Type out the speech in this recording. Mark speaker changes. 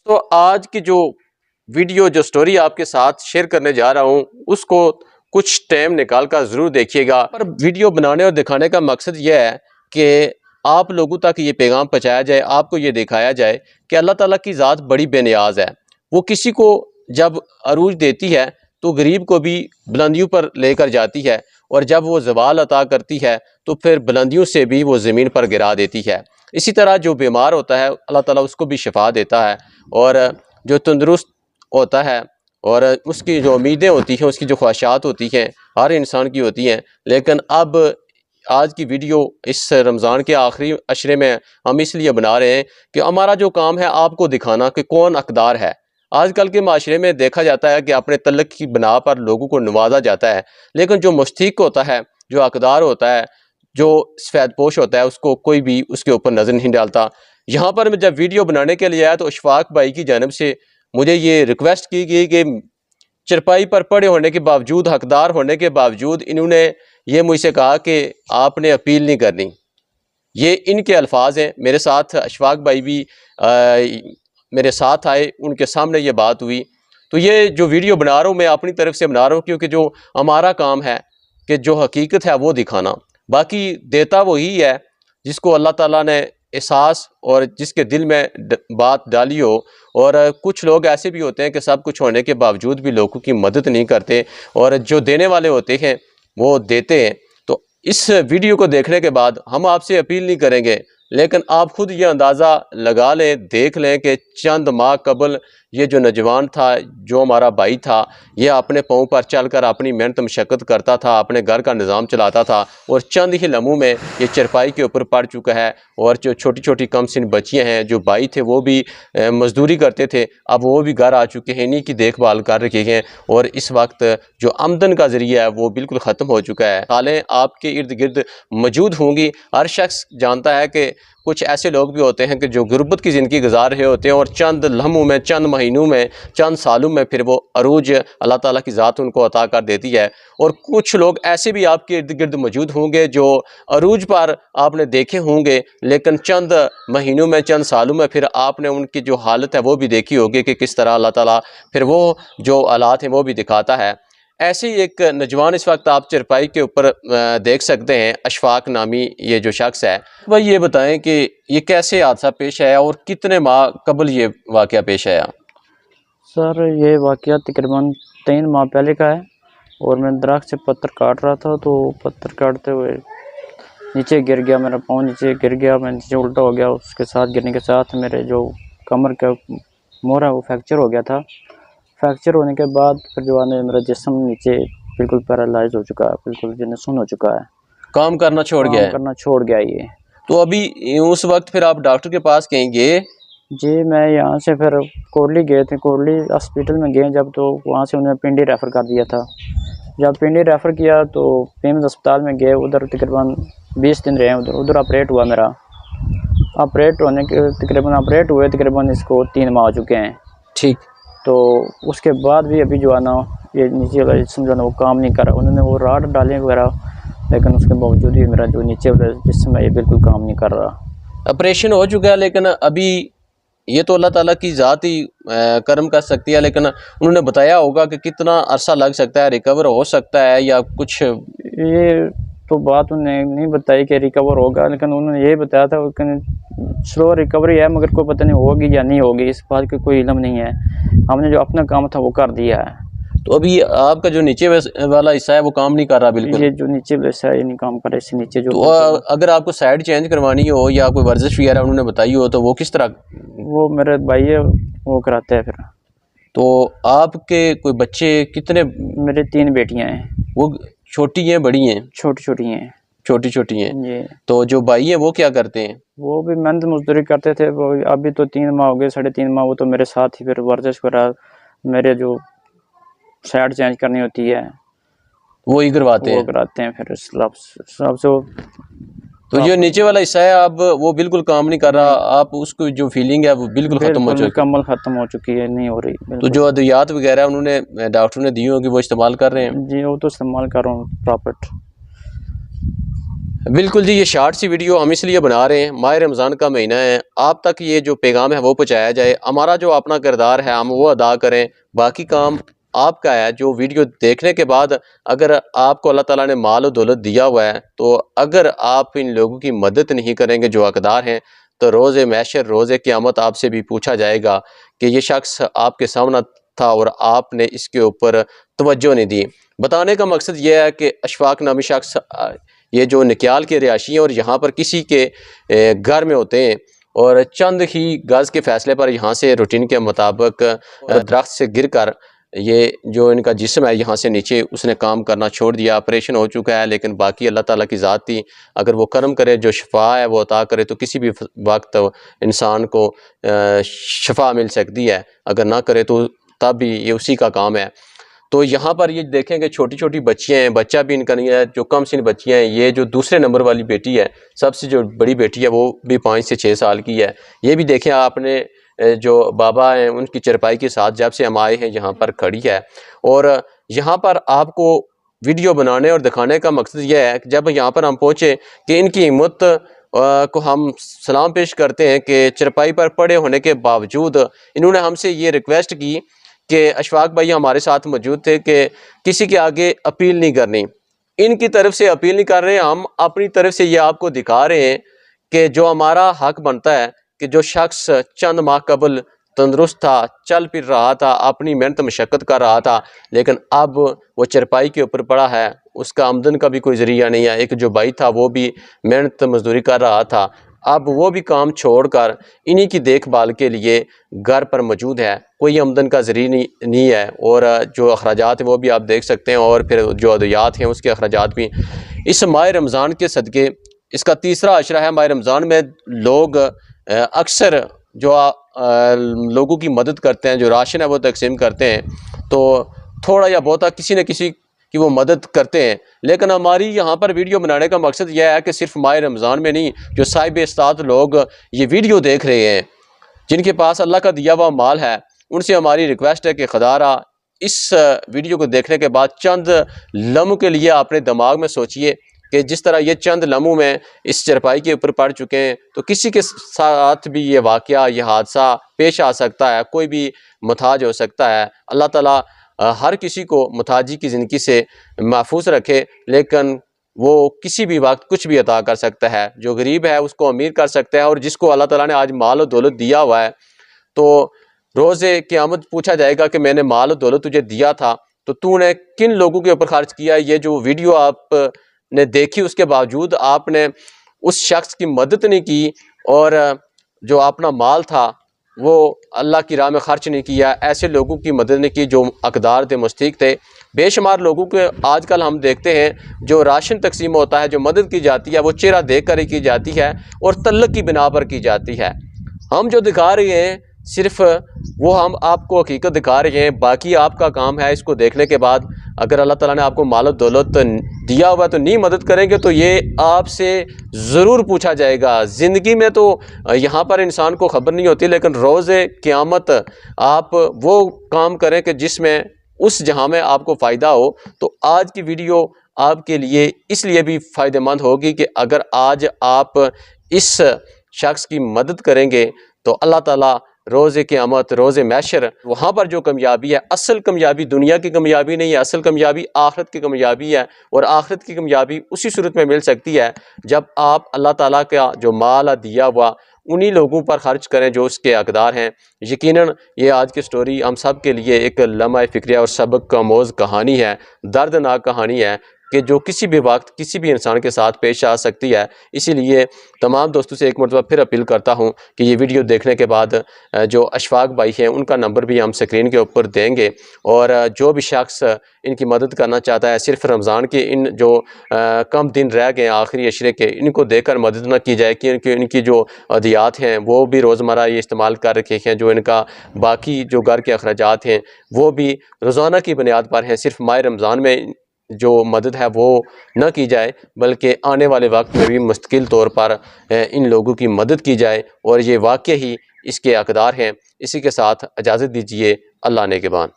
Speaker 1: تو آج کی جو ویڈیو جو سٹوری آپ کے ساتھ شیئر کرنے جا رہا ہوں اس کو کچھ ٹائم نکال کر ضرور دیکھیے گا۔ پر ویڈیو بنانے اور دکھانے کا مقصد یہ ہے کہ آپ لوگوں تک یہ پیغام پہنچایا جائے، آپ کو یہ دکھایا جائے کہ اللہ تعالیٰ کی ذات بڑی بے نیاز ہے۔ وہ کسی کو جب عروج دیتی ہے تو غریب کو بھی بلندیوں پر لے کر جاتی ہے، اور جب وہ زوال عطا کرتی ہے تو پھر بلندیوں سے بھی وہ زمین پر گرا دیتی ہے۔ اسی طرح جو بیمار ہوتا ہے اللہ تعالیٰ اس کو بھی شفا دیتا ہے، اور جو تندرست ہوتا ہے اور اس کی جو امیدیں ہوتی ہیں، اس کی جو خواہشات ہوتی ہیں ہر انسان کی ہوتی ہیں۔ لیکن اب آج کی ویڈیو اس رمضان کے آخری عشرے میں ہم اس لیے بنا رہے ہیں کہ ہمارا جو کام ہے آپ کو دکھانا کہ کون حقدار ہے۔ آج کل کے معاشرے میں دیکھا جاتا ہے کہ اپنے تعلق کی بنا پر لوگوں کو نوازا جاتا ہے، لیکن جو مستحق ہوتا ہے، جو حقدار ہوتا ہے، جو سفید پوش ہوتا ہے، اس کو کوئی بھی اس کے اوپر نظر نہیں ڈالتا۔ یہاں پر میں جب ویڈیو بنانے کے لیے آیا تو اشفاق بھائی کی جانب سے مجھے یہ ریکویسٹ کی گئی کہ چرپائی پر پڑے ہونے کے باوجود، حقدار ہونے کے باوجود، انہوں نے یہ مجھ سے کہا کہ آپ نے اپیل نہیں کرنی۔ یہ ان کے الفاظ ہیں۔ میرے ساتھ اشفاق بھائی بھی میرے ساتھ آئے، ان کے سامنے یہ بات ہوئی۔ تو یہ جو ویڈیو بنا رہا ہوں میں اپنی طرف سے بنا رہا ہوں، کیونکہ جو ہمارا کام ہے کہ جو حقیقت ہے وہ دکھانا، باقی دیتا وہی ہے جس کو اللہ تعالیٰ نے احساس اور جس کے دل میں بات ڈالی ہو۔ اور کچھ لوگ ایسے بھی ہوتے ہیں کہ سب کچھ ہونے کے باوجود بھی لوگوں کی مدد نہیں کرتے، اور جو دینے والے ہوتے ہیں وہ دیتے ہیں۔ تو اس ویڈیو کو دیکھنے کے بعد ہم آپ سے اپیل نہیں کریں گے، لیکن آپ خود یہ اندازہ لگا لیں، دیکھ لیں کہ چند ماہ قبل یہ جو نوجوان تھا، جو ہمارا بھائی تھا، یہ اپنے پاؤں پر چل کر اپنی محنت مشقت کرتا تھا، اپنے گھر کا نظام چلاتا تھا، اور چند ہی لمحوں میں یہ چرپائی کے اوپر پڑ چکا ہے۔ اور جو چھوٹی چھوٹی کم سن بچیاں ہیں، جو بھائی تھے وہ بھی مزدوری کرتے تھے، اب وہ بھی گھر آ چکے ہیں، انہی کی دیکھ بھال کر رکھے ہیں، اور اس وقت جو آمدن کا ذریعہ ہے وہ بالکل ختم ہو چکا ہے۔ حالیں آپ کے ارد گرد موجود ہوں گی، ہر شخص جانتا ہے کہ کچھ ایسے لوگ بھی ہوتے ہیں کہ جو غربت کی زندگی گزار رہے ہوتے ہیں، اور چند لمحوں میں، چند مہینوں میں، چند سالوں میں پھر وہ عروج اللہ تعالیٰ کی ذات ان کو عطا کر دیتی ہے۔ اور کچھ لوگ ایسے بھی آپ کے ارد گرد موجود ہوں گے جو عروج پر آپ نے دیکھے ہوں گے، لیکن چند مہینوں میں، چند سالوں میں پھر آپ نے ان کی جو حالت ہے وہ بھی دیکھی ہوگی کہ کس طرح اللہ تعالیٰ پھر وہ جو حالات ہیں وہ بھی دکھاتا ہے۔ ایسے ہی ایک نوجوان اس وقت آپ چرپائی کے اوپر دیکھ سکتے ہیں، اشفاق نامی یہ جو شخص ہے۔ وہ یہ بتائیں کہ یہ کیسے حادثہ پیش آیا اور کتنے ماہ قبل یہ واقعہ پیش آیا؟
Speaker 2: سر یہ واقعہ تقریباً 3 ماہ پہلے کا ہے، اور میں درخت سے پتھر کاٹ رہا تھا، تو پتھر کاٹتے ہوئے نیچے گر گیا، میرا پاؤں نیچے گر گیا، میں نیچے الٹا ہو گیا۔ اس کے ساتھ گرنے کے ساتھ میرے جو کمر کا موڑا ہے وہ فریکچر ہو گیا تھا۔ فریکچر ہونے کے بعد پھر جو ہے میرا جسم نیچے بالکل پیرالائز ہو چکا ہے، بالکل جنسون ہو چکا ہے،
Speaker 1: کام کرنا چھوڑ گیا ہے؟
Speaker 2: کام کرنا چھوڑ گیا یہ۔
Speaker 1: تو ابھی اس وقت پھر آپ ڈاکٹر کے پاس کہیں گے؟
Speaker 2: جی میں یہاں سے پھر کوٹلی گئے تھے، کوٹلی ہاسپٹل میں گئے جب، تو وہاں سے انہوں نے پنڈی ریفر کر دیا تھا۔ جب پنڈی ریفر کیا تو پیمز اسپتال میں گئے، ادھر تقریباً 20 دن رہے، ادھر آپریٹ ہوا میرا۔ آپریٹ ہونے کے آپریٹ ہوئے تقریباً اس کو 3 ماہ ہو چکے ہیں۔
Speaker 1: ٹھیک۔
Speaker 2: تو اس کے بعد بھی ابھی جو ہے نا یہ نیچے والا جسم جو ہے نا وہ کام نہیں کر رہا۔ انہوں نے وہ راڈ ڈالے وغیرہ، لیکن اس کے باوجود بھی میرا جو نیچے والا جسم ہے یہ بالکل کام نہیں کر رہا۔
Speaker 1: آپریشن ہو چکا ہے، لیکن ابھی یہ تو اللہ تعالیٰ کی ذات ہی کرم کر سکتی ہے، لیکن انہوں نے بتایا ہوگا کہ کتنا عرصہ لگ سکتا ہے، ریکور ہو سکتا ہے یا کچھ؟
Speaker 2: یہ تو بات انہوں نے نہیں بتائی کہ ریکور ہوگا، لیکن انہوں نے یہ بتایا تھا کہ سلو ریکوری ہے، مگر کوئی پتہ نہیں ہوگی یا نہیں ہوگی، اس بات کا کوئی علم نہیں ہے۔ ہم نے جو اپنا کام تھا وہ کر دیا ہے۔
Speaker 1: تو ابھی آپ کا جو نیچے والا حصہ ہے وہ کام نہیں کر رہا بالکل؟
Speaker 2: یہ جو نیچے والا حصہ ہے یہ نہیں کام کر رہا، اس سے نیچے جو۔
Speaker 1: تو اگر آپ کو سائڈ چینج کروانی ہو یا کوئی ورزش وغیرہ انہوں نے بتائی ہو تو وہ کس طرح؟
Speaker 2: وہ میرے بھائی ہے وہ کراتے ہیں پھر۔
Speaker 1: تو آپ کے کوئی بچے کتنے؟
Speaker 2: میرے 3 بیٹیاں ہیں۔
Speaker 1: وہ چھوٹی ہیں بڑی ہیں؟
Speaker 2: چھوٹی چھوٹی ہیں۔
Speaker 1: چھوٹی چھوٹی ہیں
Speaker 2: جی۔
Speaker 1: تو جو بھائی ہیں وہ کیا کرتے ہیں؟
Speaker 2: وہ بھی محنت مزدوری کرتے تھے، وہ ابھی تو 3 ماہ ہو گئے، 3.5 ماہ وہ تو میرے ساتھ ہی پھر ورزش کرا، میرے جو سائڈ چینج کرنی ہوتی ہے
Speaker 1: وہی کرواتے ہیں؟
Speaker 2: وہ کراتے ہیں پھر سب سے۔
Speaker 1: تو جو نیچے والا حصہ ہے اب وہ بالکل کام نہیں کر رہا، آپ اس کو جو فیلنگ ہے وہ بالکل ختم ہو چکی ہے؟
Speaker 2: مکمل ختم ہو چکی ہے، نہیں ہو رہی۔
Speaker 1: تو جو ادویات وغیرہ انہوں نے ڈاکٹر نے دی ہوگی وہ استعمال کر رہے ہیں؟
Speaker 2: جی وہ تو استعمال کر رہا ہوں پراپر۔
Speaker 1: بالکل جی، یہ شارٹ سی ویڈیو ہم اس لیے بنا رہے ہیں، ماہ رمضان کا مہینہ ہے، آپ تک یہ جو پیغام ہے وہ پہنچایا جائے، ہمارا جو اپنا کردار ہے ہم وہ ادا کریں، باقی کام آپ کا ہے۔ جو ویڈیو دیکھنے کے بعد اگر آپ کو اللہ تعالیٰ نے مال و دولت دیا ہوا ہے، تو اگر آپ ان لوگوں کی مدد نہیں کریں گے جو حقدار ہیں، تو روز محشر روز قیامت آپ سے بھی پوچھا جائے گا کہ یہ شخص آپ کے سامنے تھا اور آپ نے اس کے اوپر توجہ نہیں دی۔ بتانے کا مقصد یہ ہے کہ اشفاق نامی شخص یہ جو نکیال کے رہائشی ہیں اور یہاں پر کسی کے گھر میں ہوتے ہیں، اور چند ہی گز کے فیصلے پر یہاں سے روٹین کے مطابق درخت سے گر کر یہ جو ان کا جسم ہے یہاں سے نیچے اس نے کام کرنا چھوڑ دیا، آپریشن ہو چکا ہے، لیکن باقی اللہ تعالیٰ کی ذات تھی، اگر وہ کرم کرے جو شفا ہے وہ عطا کرے تو کسی بھی وقت انسان کو شفا مل سکتی ہے، اگر نہ کرے تو تب بھی یہ اسی کا کام ہے۔ تو یہاں پر یہ دیکھیں کہ چھوٹی چھوٹی بچیاں ہیں، بچہ بھی ان کا نہیں ہے، جو کم سن بچیاں ہیں، یہ جو دوسرے نمبر والی بیٹی ہے، سب سے جو بڑی بیٹی ہے وہ بھی 5 سے 6 سال کی ہے۔ یہ بھی دیکھیں آپ نے جو بابا ہیں ان کی چرپائی کے ساتھ جب سے ہم آئے ہیں یہاں پر کھڑی ہے، اور یہاں پر آپ کو ویڈیو بنانے اور دکھانے کا مقصد یہ ہے کہ جب یہاں پر ہم پہنچے کہ ان کی ہمت کو ہم سلام پیش کرتے ہیں کہ چرپائی پر پڑے ہونے کے باوجود انہوں نے ہم سے یہ ریکویسٹ کی کہ اشفاق بھائی ہمارے ساتھ موجود تھے کہ کسی کے آگے اپیل نہیں کرنی، ان کی طرف سے اپیل نہیں کر رہے ہیں، ہم اپنی طرف سے یہ آپ کو دکھا رہے ہیں کہ جو ہمارا حق بنتا ہے کہ جو شخص چند ماہ قبل تندرست تھا، چل پھر رہا تھا، اپنی محنت مشقت کر رہا تھا، لیکن اب وہ چرپائی کے اوپر پڑا ہے، اس کا آمدن کا بھی کوئی ذریعہ نہیں ہے۔ ایک جو بھائی تھا وہ بھی محنت مزدوری کر رہا تھا، اب وہ بھی کام چھوڑ کر انہی کی دیکھ بھال کے لیے گھر پر موجود ہے، کوئی آمدن کا ذریعہ نہیں ہے، اور جو اخراجات ہیں وہ بھی آپ دیکھ سکتے ہیں، اور پھر جو ادویات ہیں اس کے اخراجات بھی۔ اس ماہ رمضان کے صدقے اس کا تیسرا عشرہ ہے، ماہ رمضان میں لوگ اکثر جو لوگوں کی مدد کرتے ہیں، جو راشن ہے وہ تقسیم کرتے ہیں، تو تھوڑا یا بہتا کسی نہ کسی کی وہ مدد کرتے ہیں، لیکن ہماری یہاں پر ویڈیو بنانے کا مقصد یہ ہے کہ صرف ماہ رمضان میں نہیں، جو صاحب استطاعت لوگ یہ ویڈیو دیکھ رہے ہیں، جن کے پاس اللہ کا دیا ہوا مال ہے، ان سے ہماری ریکویسٹ ہے کہ خدارہ اس ویڈیو کو دیکھنے کے بعد چند لمحوں کے لیے اپنے دماغ میں سوچئے کہ جس طرح یہ چند لمحوں میں اس چرپائی کے اوپر پڑ چکے ہیں، تو کسی کے ساتھ بھی یہ واقعہ، یہ حادثہ پیش آ سکتا ہے، کوئی بھی محتاج ہو سکتا ہے۔ اللہ تعالیٰ ہر کسی کو محتاجی کی زندگی سے محفوظ رکھے، لیکن وہ کسی بھی وقت کچھ بھی عطا کر سکتا ہے، جو غریب ہے اس کو امیر کر سکتا ہے، اور جس کو اللہ تعالیٰ نے آج مال و دولت دیا ہوا ہے، تو روز قیامت پوچھا جائے گا کہ میں نے مال و دولت تجھے دیا تھا تو تو نے کن لوگوں کے اوپر خرچ کیا۔ یہ جو ویڈیو آپ نے دیکھی اس کے باوجود آپ نے اس شخص کی مدد نہیں کی، اور جو اپنا مال تھا وہ اللہ کی راہ میں خرچ نہیں کیا، ایسے لوگوں کی مدد نہیں کی جو حقدار تھے، مستحق تھے۔ بے شمار لوگوں کے آج کل ہم دیکھتے ہیں جو راشن تقسیم ہوتا ہے، جو مدد کی جاتی ہے، وہ چہرہ دیکھ کر ہی کی جاتی ہے اور تعلق کی بنا پر کی جاتی ہے۔ ہم جو دکھا رہے ہیں صرف وہ ہم آپ کو حقیقت دکھا رہے ہیں، باقی آپ کا کام ہے اس کو دیکھنے کے بعد اگر اللہ تعالیٰ نے آپ کو مال و دولت دیا ہوا تو نہیں مدد کریں گے تو یہ آپ سے ضرور پوچھا جائے گا۔ زندگی میں تو یہاں پر انسان کو خبر نہیں ہوتی، لیکن روز قیامت آپ وہ کام کریں کہ جس میں اس جہاں میں آپ کو فائدہ ہو۔ تو آج کی ویڈیو آپ کے لیے اس لیے بھی فائدہ مند ہوگی کہ اگر آج آپ اس شخص کی مدد کریں گے تو اللہ تعالیٰ روز قیامت، روز محشر، وہاں پر جو کامیابی ہے، اصل کامیابی دنیا کی کامیابی نہیں ہے، اصل کامیابی آخرت کی کامیابی ہے، اور آخرت کی کامیابی اسی صورت میں مل سکتی ہے جب آپ اللہ تعالیٰ کا جو مال دیا ہوا انہی لوگوں پر خرچ کریں جو اس کے حقدار ہیں۔ یقیناً یہ آج کی سٹوری ہم سب کے لیے ایک لمحہ فکریہ اور سبق آموز کہانی ہے، دردناک کہانی ہے کہ جو کسی بھی وقت کسی بھی انسان کے ساتھ پیش آ سکتی ہے۔ اسی لیے تمام دوستوں سے ایک مرتبہ پھر اپیل کرتا ہوں کہ یہ ویڈیو دیکھنے کے بعد جو اشفاق بھائی ہیں ان کا نمبر بھی ہم سکرین کے اوپر دیں گے، اور جو بھی شخص ان کی مدد کرنا چاہتا ہے، صرف رمضان کے ان جو کم دن رہ گئے آخری عشرے کے، ان کو دے کر مدد نہ کی جائے کہ ان کی جو ادویات ہیں وہ بھی روزمرہ یہ استعمال کر رکھے ہیں، جو ان کا باقی جو گھر کے اخراجات ہیں وہ بھی روزانہ کی بنیاد پر ہیں۔ صرف ماہ رمضان میں جو مدد ہے وہ نہ کی جائے، بلکہ آنے والے وقت میں بھی مستقل طور پر ان لوگوں کی مدد کی جائے، اور یہ واقعی ہی اس کے حقدار ہیں۔ اسی کے ساتھ اجازت دیجیے، اللہ نگہبان۔